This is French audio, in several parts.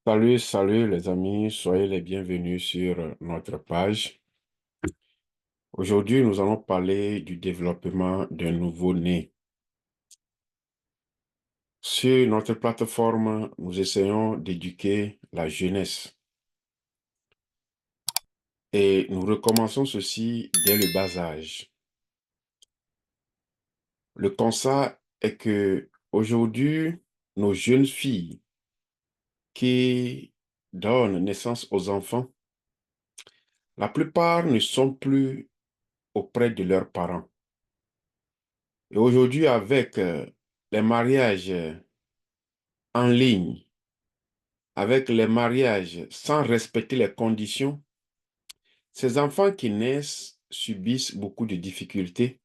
Salut, salut les amis, soyez les bienvenus sur notre page. Aujourd'hui, nous allons parler du développement d'un nouveau-né. Sur notre plateforme, nous essayons d'éduquer la jeunesse et nous recommençons ceci dès le bas âge. Le constat est que aujourd'hui, nos jeunes filles qui donnent naissance aux enfants, la plupart ne sont plus auprès de leurs parents. Et aujourd'hui, avec les mariages en ligne, avec les mariages sans respecter les conditions, ces enfants qui naissent subissent beaucoup de difficultés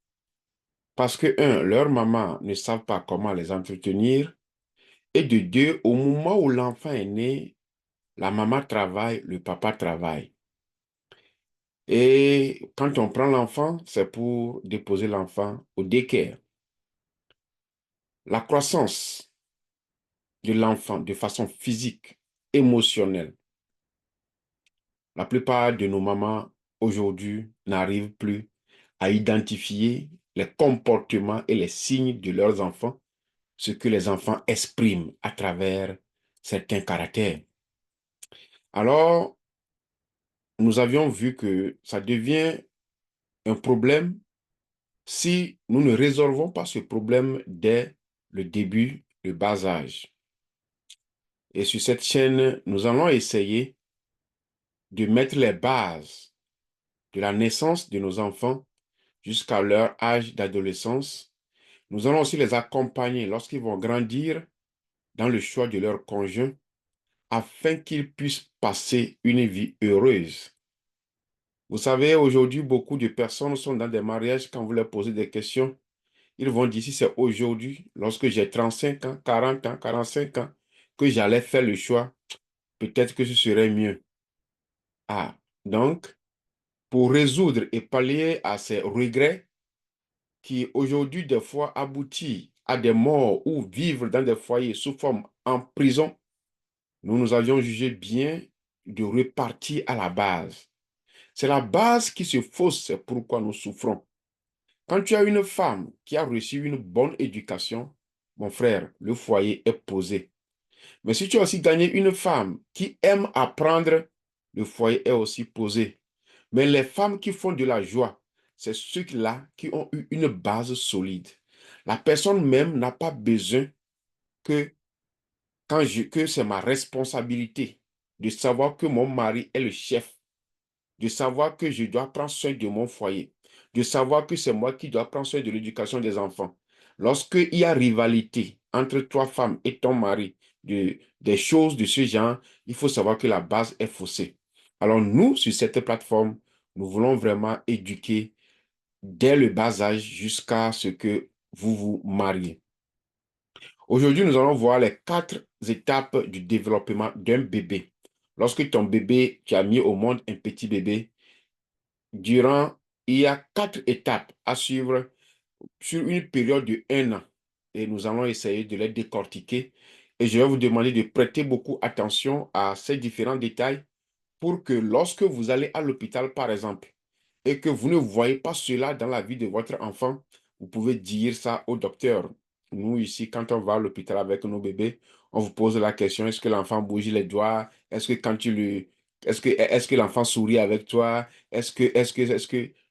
parce que, un, leurs mamans ne savent pas comment les entretenir, et de deux, au moment où l'enfant est né, la maman travaille, le papa travaille. Et quand on prend l'enfant, c'est pour déposer l'enfant au daycare. La croissance de l'enfant de façon physique, émotionnelle, la plupart de nos mamans aujourd'hui n'arrivent plus à identifier les comportements et les signes de leurs enfants, ce que les enfants expriment à travers certains caractères. Alors, nous avions vu que ça devient un problème si nous ne résolvons pas ce problème dès le début, le bas âge. Et sur cette chaîne, nous allons essayer de mettre les bases de la naissance de nos enfants jusqu'à leur âge d'adolescence. Nous allons aussi les accompagner lorsqu'ils vont grandir dans le choix de leur conjoint afin qu'ils puissent passer une vie heureuse. Vous savez, aujourd'hui, beaucoup de personnes sont dans des mariages. Quand vous leur posez des questions, ils vont dire si c'est aujourd'hui, lorsque j'ai 35 ans, 40 ans, 45 ans, que j'allais faire le choix, peut-être que ce serait mieux. Ah, donc, pour résoudre et pallier à ces regrets, qui aujourd'hui des fois aboutit à des morts ou vivre dans des foyers sous forme en prison, nous avions jugé bien de repartir à la base. C'est la base qui se fausse, c'est pourquoi nous souffrons. Quand tu as une femme qui a reçu une bonne éducation, mon frère, le foyer est posé. Mais si tu as aussi gagné une femme qui aime apprendre, le foyer est aussi posé. Mais les femmes qui font de la joie, c'est ceux-là qui ont eu une base solide. La personne même n'a pas besoin que, que c'est ma responsabilité de savoir que mon mari est le chef, de savoir que je dois prendre soin de mon foyer, de savoir que c'est moi qui dois prendre soin de l'éducation des enfants. Lorsqu'il y a rivalité entre toi, femme, et ton mari, des choses de ce genre, il faut savoir que la base est faussée. Alors nous, sur cette plateforme, nous voulons vraiment éduquer dès le bas âge jusqu'à ce que vous vous mariez. Aujourd'hui, nous allons voir les quatre étapes du développement d'un bébé. Lorsque ton bébé, tu as mis au monde un petit bébé, il y a quatre étapes à suivre sur une période de 1 an. Et nous allons essayer de les décortiquer. Et je vais vous demander de prêter beaucoup attention à ces différents détails pour que lorsque vous allez à l'hôpital, par exemple, et que vous ne voyez pas cela dans la vie de votre enfant, vous pouvez dire ça au docteur. Nous, ici, quand on va à l'hôpital avec nos bébés, on vous pose la question, est-ce que l'enfant bouge les doigts? Est-ce que quand tu lui... est-ce que l'enfant sourit avec toi?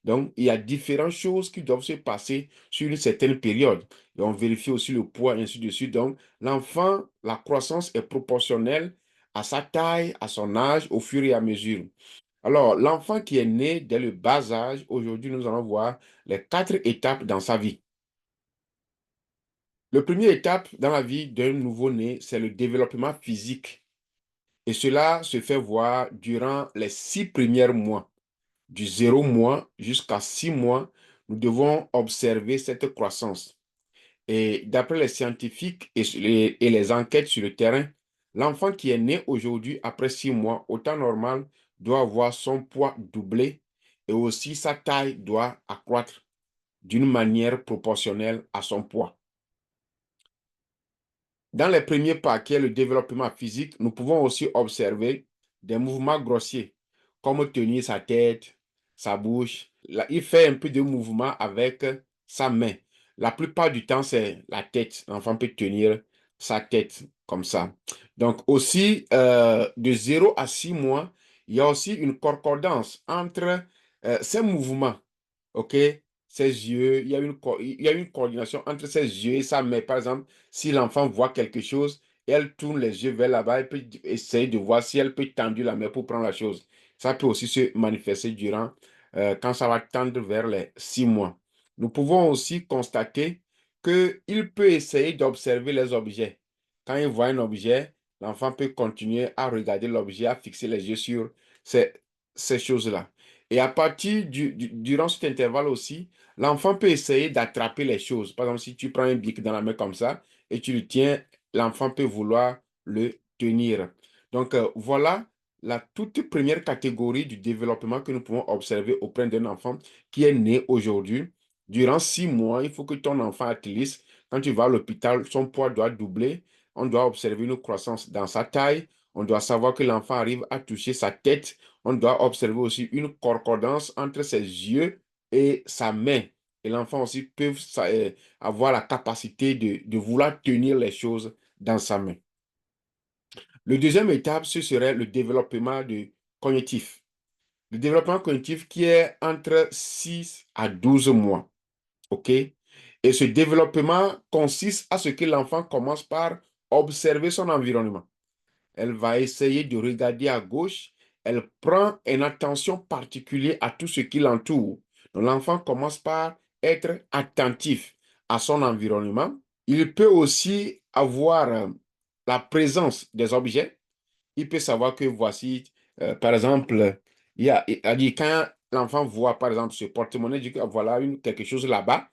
Donc, il y a différentes choses qui doivent se passer sur une certaine période. Et on vérifie aussi le poids, et ainsi de suite. Donc, l'enfant, la croissance est proportionnelle à sa taille, à son âge, au fur et à mesure. Alors, l'enfant qui est né dès le bas âge, aujourd'hui, nous allons voir les quatre étapes dans sa vie. La première étape dans la vie d'un nouveau-né, c'est le développement physique. Et cela se fait voir durant les 6 premiers mois. Du 0 mois jusqu'à 6 mois, nous devons observer cette croissance. Et d'après les scientifiques et les enquêtes sur le terrain, l'enfant qui est né aujourd'hui après 6 mois, au temps normal, doit avoir son poids doublé et aussi sa taille doit accroître d'une manière proportionnelle à son poids. Dans les premiers pas, qui est le développement physique, nous pouvons aussi observer des mouvements grossiers, comme tenir sa tête, sa bouche. Là, il fait un peu de mouvement avec sa main. La plupart du temps, c'est la tête. L'enfant peut tenir sa tête comme ça. Donc aussi, de 0 à 6 mois, il y a aussi une concordance entre ces mouvements, OK? Ses yeux, il y a une coordination entre ses yeux et sa main. Par exemple, si l'enfant voit quelque chose et elle tourne les yeux vers là-bas, elle peut essayer de voir si elle peut tendre la main pour prendre la chose. Ça peut aussi se manifester durant, quand ça va tendre vers les 6 mois. Nous pouvons aussi constater qu'il peut essayer d'observer les objets. Quand il voit un objet, l'enfant peut continuer à regarder l'objet, à fixer les yeux sur ces, ces choses-là. Et à partir durant cet intervalle aussi, l'enfant peut essayer d'attraper les choses. Par exemple, si tu prends un bic dans la main comme ça et tu le tiens, l'enfant peut vouloir le tenir. Donc, voilà la toute première catégorie du développement que nous pouvons observer auprès d'un enfant qui est né aujourd'hui. Durant 6 mois, il faut que ton enfant athlète, quand tu vas à l'hôpital, son poids doit doubler. On doit observer une croissance dans sa taille. On doit savoir que l'enfant arrive à toucher sa tête. On doit observer aussi une concordance entre ses yeux et sa main. Et l'enfant aussi peut avoir la capacité de vouloir tenir les choses dans sa main. Le deuxième étape, ce serait le développement cognitif. Le développement cognitif qui est entre 6 à 12 mois. OK? Et ce développement consiste à ce que l'enfant commence par observer son environnement. Elle va essayer de regarder à gauche. Elle prend une attention particulière à tout ce qui l'entoure. Donc, l'enfant commence par être attentif à son environnement. Il peut aussi avoir la présence des objets. Il peut savoir que voici, par exemple, il a dit quand l'enfant voit, par exemple, ce porte-monnaie, il dit que voilà quelque chose là-bas.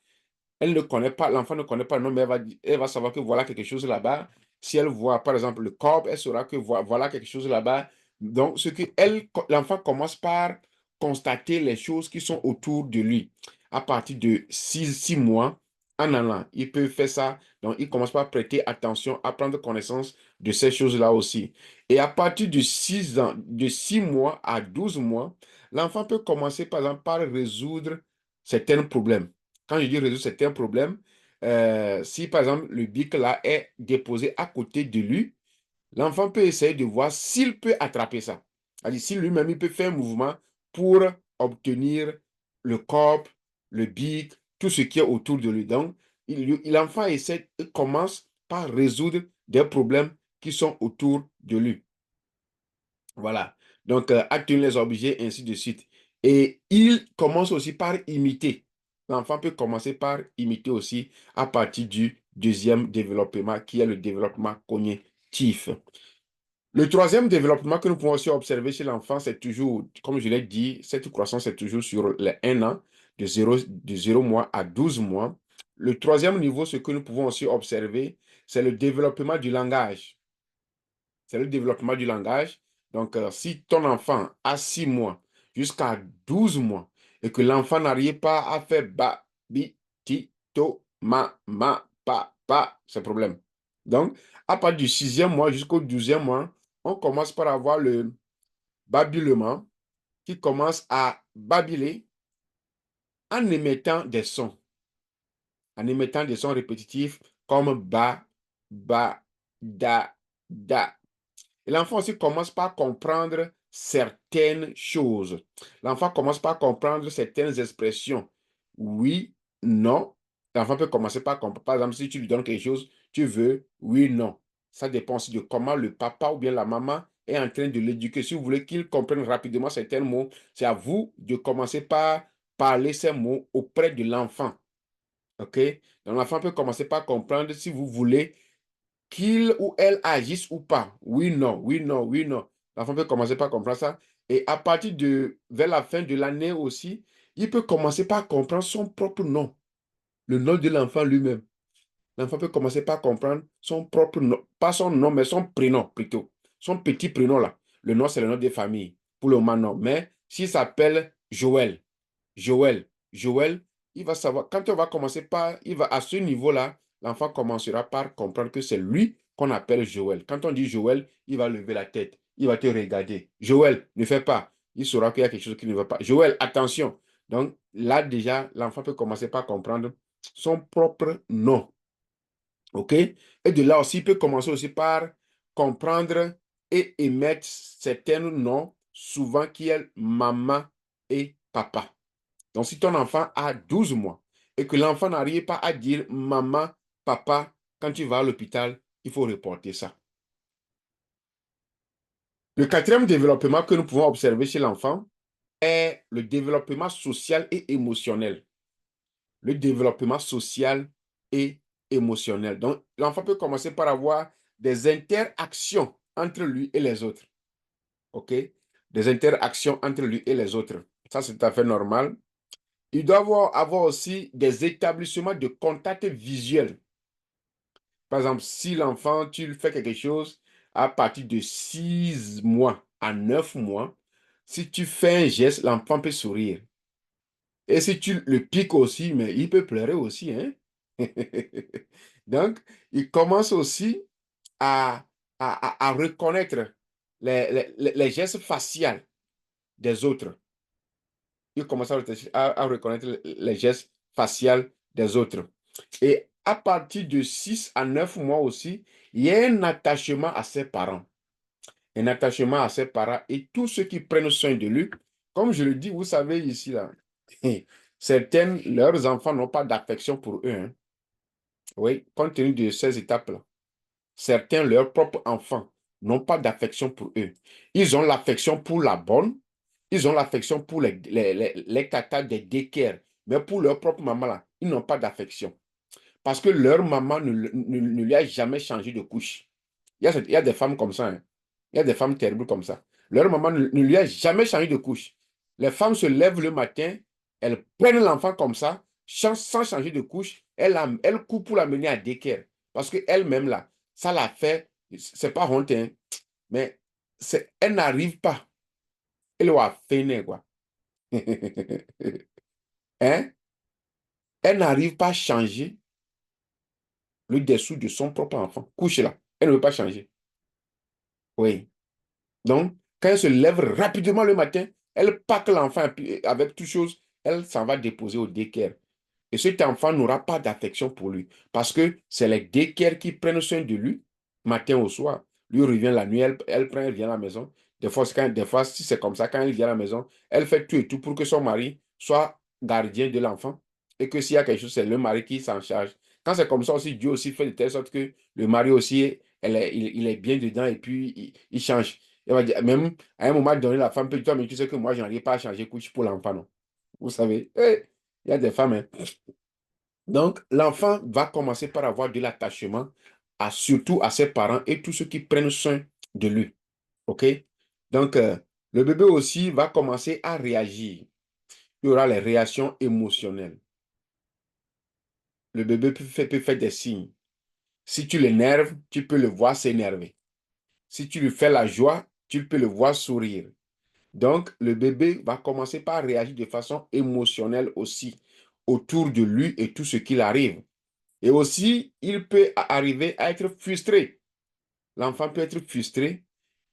Elle ne connaît pas, l'enfant ne connaît pas le nom, mais elle va savoir que voilà quelque chose là-bas. Si elle voit, par exemple, le corps, elle saura que voilà quelque chose là-bas. Donc, l'enfant commence par constater les choses qui sont autour de lui. À partir de 6 mois, en allant, il peut faire ça. Donc, il commence par prêter attention, à prendre connaissance de ces choses-là aussi. Et à partir de 6 ans, de 6 mois à 12 mois, l'enfant peut commencer, par exemple, par résoudre certains problèmes. Quand je dis résoudre certains problèmes, si par exemple le bic là est déposé à côté de lui, l'enfant peut essayer de voir s'il peut attraper ça. C'est-à-dire si lui-même il peut faire un mouvement pour obtenir le corps, le bic, tout ce qui est autour de lui. Donc, l'enfant commence par résoudre des problèmes qui sont autour de lui. Voilà. Donc, atteindre les objets, ainsi de suite. Et il commence aussi par imiter. L'enfant peut commencer par imiter aussi à partir du deuxième développement, qui est le développement cognitif. Le troisième développement que nous pouvons aussi observer chez l'enfant, c'est toujours, comme je l'ai dit, cette croissance est toujours sur les 1 an, de zéro mois à 12 mois. Le troisième niveau, ce que nous pouvons aussi observer, c'est le développement du langage. C'est le développement du langage. Donc, si ton enfant a 6 mois jusqu'à 12 mois et que l'enfant n'arrive pas à faire ba, bi, ti, to, ma, pa, c'est problème. Donc, à partir du 6e mois jusqu'au 12e mois, on commence par avoir le babillement qui commence à babiller en émettant des sons, répétitifs comme ba, da. Et l'enfant aussi commence par comprendre certaines choses. L'enfant commence par comprendre certaines expressions. Oui, non. L'enfant peut commencer par comprendre. Par exemple, si tu lui donnes quelque chose, tu veux, oui, non. Ça dépend aussi de comment le papa ou bien la maman est en train de l'éduquer. Si vous voulez qu'il comprenne rapidement certains mots, c'est à vous de commencer par parler ces mots auprès de l'enfant. OK? Donc, l'enfant peut commencer par comprendre si vous voulez qu'il ou elle agisse ou pas. Oui, non, oui, non, oui, non. L'enfant peut commencer par comprendre ça. Et à partir vers la fin de l'année aussi, il peut commencer par comprendre son propre nom, le nom de l'enfant lui-même. L'enfant peut commencer par comprendre son propre nom, pas son nom, mais son prénom plutôt. Son petit prénom là. Le nom, c'est le nom de famille. Pour le moment, non. Mais s'il s'appelle Joël, Joël, il va savoir, quand on va commencer par, il va à ce niveau-là, l'enfant commencera par comprendre que c'est lui qu'on appelle Joël. Quand on dit Joël, il va lever la tête, il va te regarder. Joël, ne fais pas. Il saura qu'il y a quelque chose qui ne va pas. Joël, attention. Donc là, déjà, l'enfant peut commencer par comprendre son propre nom. OK? Et de là aussi, il peut commencer aussi par comprendre et émettre certains noms, souvent qui est maman et papa. Donc, si ton enfant a 12 mois et que l'enfant n'arrive pas à dire maman, papa, quand tu vas à l'hôpital, il faut reporter ça. Le quatrième développement que nous pouvons observer chez l'enfant est le développement social et émotionnel. Le développement social et émotionnel. Donc, l'enfant peut commencer par avoir des interactions entre lui et les autres. OK? Des interactions entre lui et les autres. Ça, c'est tout à fait normal. Il doit avoir aussi des établissements de contact visuel. Par exemple, si l'enfant, tu lui fais quelque chose à partir de 6 mois à 9 mois, si tu fais un geste, l'enfant peut sourire. Et si tu le piques aussi, mais il peut pleurer aussi, hein? Donc, il commence aussi à reconnaître les gestes faciaux des autres. Il commence à reconnaître les gestes faciaux des autres. Et à partir de 6 à 9 mois aussi, il y a un attachement à ses parents. Un attachement à ses parents et tous ceux qui prennent soin de lui. Comme je le dis, vous savez ici, là, certains, leurs enfants n'ont pas d'affection pour eux, hein. Oui, compte tenu de ces étapes-là. Certains, leurs propres enfants, n'ont pas d'affection pour eux. Ils ont l'affection pour la bonne, ils ont l'affection pour les tatas des décaires, mais pour leur propre maman, là, ils n'ont pas d'affection. Parce que leur maman ne lui a jamais changé de couche. Il y a des femmes comme ça, hein. Il y a des femmes terribles comme ça. Leur maman ne lui a jamais changé de couche. Les femmes se lèvent le matin, elles prennent l'enfant comme ça, sans changer de couche, elles coupent pour l'amener à décaire. Parce qu'elle-même, là, ça l'a fait, c'est pas honte, hein, mais elle n'arrive pas. Elle va finir, quoi. Hein? Elle n'arrive pas à changer le dessous de son propre enfant. Couche là. Elle ne veut pas changer. Oui. Donc, quand elle se lève rapidement le matin, elle pack l'enfant avec toutes choses, elle s'en va déposer au daycare. Et cet enfant n'aura pas d'affection pour lui parce que c'est les daycares qui prennent soin de lui matin au soir. Lui revient la nuit, elle prend, elle vient à la maison. Des fois, si c'est comme ça, quand elle vient à la maison, elle fait tout et tout pour que son mari soit gardien de l'enfant et que s'il y a quelque chose, c'est le mari qui s'en charge. Quand c'est comme ça aussi, Dieu aussi fait de telle sorte que le mari aussi, il est bien dedans et puis il change. Il va dire, même à un moment donné, la femme peut dire, mais tu sais que moi, je n'arrive pas à changer couche pour l'enfant, non. Vous savez, il y a des femmes, hein. Donc, l'enfant va commencer par avoir de l'attachement surtout à ses parents et tous ceux qui prennent soin de lui. OK? Donc, le bébé aussi va commencer à réagir. Il y aura les réactions émotionnelles. Le bébé peut faire des signes. Si tu l'énerves, tu peux le voir s'énerver. Si tu lui fais la joie, tu peux le voir sourire. Donc, le bébé va commencer par réagir de façon émotionnelle aussi autour de lui et tout ce qu'il arrive. Et aussi, il peut arriver à être frustré. L'enfant peut être frustré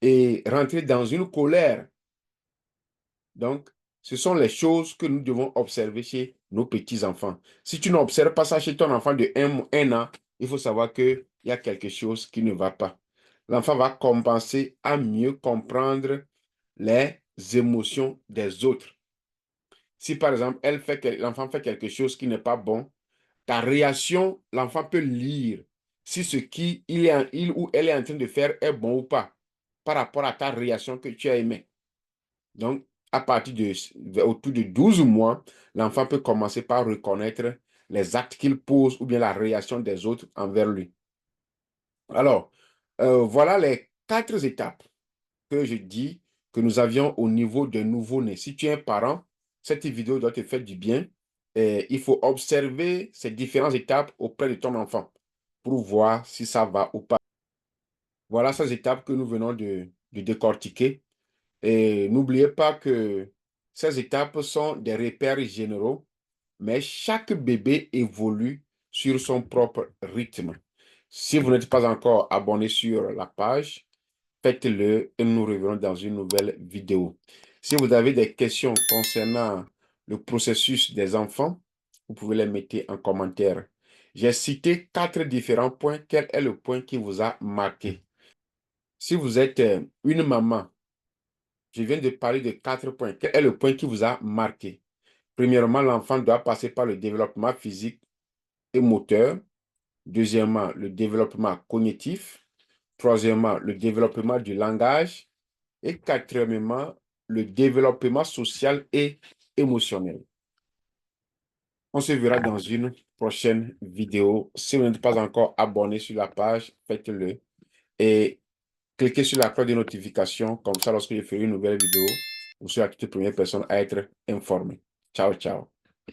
et rentrer dans une colère. Donc, ce sont les choses que nous devons observer chez nos petits-enfants. Si tu n'observes pas ça chez ton enfant de un an, il faut savoir qu'il y a quelque chose qui ne va pas. L'enfant va commencer à mieux comprendre les émotions des autres. Si par exemple, l'enfant fait quelque chose qui n'est pas bon, ta réaction, l'enfant peut lire si ce il ou elle est en train de faire est bon ou pas par rapport à ta réaction que tu as aimée. Donc, à partir autour de 12 mois, l'enfant peut commencer par reconnaître les actes qu'il pose ou bien la réaction des autres envers lui. Alors, voilà les 4 étapes que je dis que nous avions au niveau de nouveau-né. Si tu es un parent, cette vidéo doit te faire du bien. Et il faut observer ces différentes étapes auprès de ton enfant pour voir si ça va ou pas. Voilà ces étapes que nous venons de décortiquer. Et n'oubliez pas que ces étapes sont des repères généraux, mais chaque bébé évolue sur son propre rythme. Si vous n'êtes pas encore abonné sur la page, faites-le et nous reverrons dans une nouvelle vidéo. Si vous avez des questions concernant le processus des enfants, vous pouvez les mettre en commentaire. J'ai cité 4 différents points. Quel est le point qui vous a marqué? Si vous êtes une maman, je viens de parler de 4 points. Quel est le point qui vous a marqué? Premièrement, l'enfant doit passer par le développement physique et moteur. Deuxièmement, le développement cognitif. Troisièmement, le développement du langage. Et quatrièmement, le développement social et émotionnel. On se verra dans une prochaine vidéo. Si vous n'êtes pas encore abonné sur la page, faites-le. Et cliquez sur la cloche de notification. Comme ça, lorsque je ferai une nouvelle vidéo, vous serez la toute première personne à être informé. Ciao, ciao.